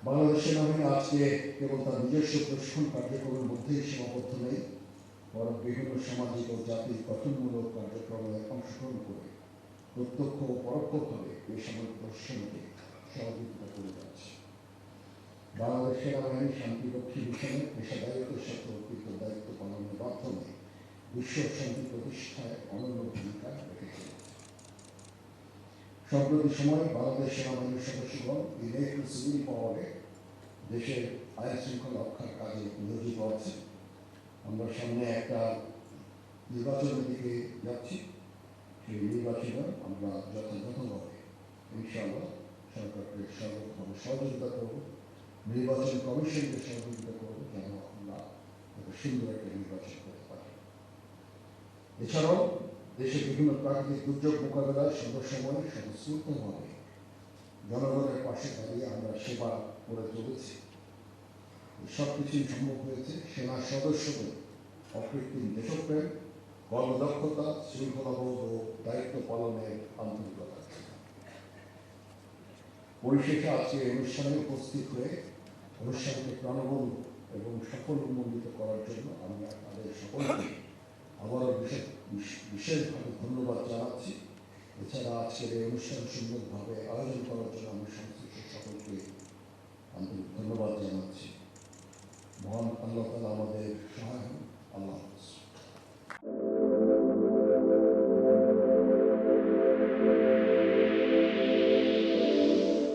বাংলাদেশ সেনাবাহিনী আজকে কেবল তার নিজস্ব প্রশিক্ষণ কার্যক্রমের মধ্যেই সীমাবদ্ধ নেই, বরং বিভিন্ন সামাজিক ও জাতির গঠনমূলক কার্যক্রমে অংশগ্রহণ করে প্রত্যক্ষ ও পরোক্ষভাবে বেসামরিক প্রশাসনকে সহযোগিতা করে যাচ্ছে। বাংলাদেশ সেনাবাহিনী শান্তিরক্ষী মিশনে পেশাদারিত্বের সাথে অর্পিত দায়িত্ব পালনের মাধ্যমে বিশ্ব শান্তি প্রতিষ্ঠায় অনন্য ভূমিকা রেখেছে। সম্প্রতি সময়ে বাংলাদেশ সেনাবাহিনীর সদস্যগণ ইলেকট্রিক সিভিল পাওয়ারে দেশের আইন শৃঙ্খলা রক্ষার কাজে নিয়োজিত আছে। আমরা সামনে একটা নির্বাচনের দিকে যাচ্ছি, সেই নির্বাচনে আমরা যথাযথভাবে ইনশাআল্লাহ সরকারকে সর্বতভাবে সহযোগিতা করব, নির্বাচন কমিশনকে সহযোগিতা করব, যেন আমরা সুন্দর একটা নির্বাচন করতে পারি। এছাড়াও দেশের বিভিন্ন প্রাকৃতিক দুর্যোগ মোকাবেলায় সর্বসময় স্বতঃস্ফূর্তভাবে জনগণের পাশে দাঁড়িয়ে আমরা সেবা করে চলেছি। সব কিছুই সম্ভব হয়েছে সেনা সদস্যদের অকৃত্রিম দেশপ্রেম, কর্মদক্ষতা, শৃঙ্খলাবোধ ও দায়িত্ব পালনের আন্তরিকতা। পরিশেষে আজকে অনুষ্ঠানে উপস্থিত হয়ে অনুষ্ঠানকে প্রাণবন্ত এবং সফলমণ্ডিত করার জন্য আমি আপনাদের সকলকে আবারও বিশেষভাবে ধন্যবাদ জানাচ্ছি। এছাড়া আজকের এই অনুষ্ঠান সুন্দরভাবে আয়োজন করার জন্য আমি সংশ্লিষ্ট সকলকে আন্তরিক ধন্যবাদ জানাচ্ছি। মহান আল্লাহ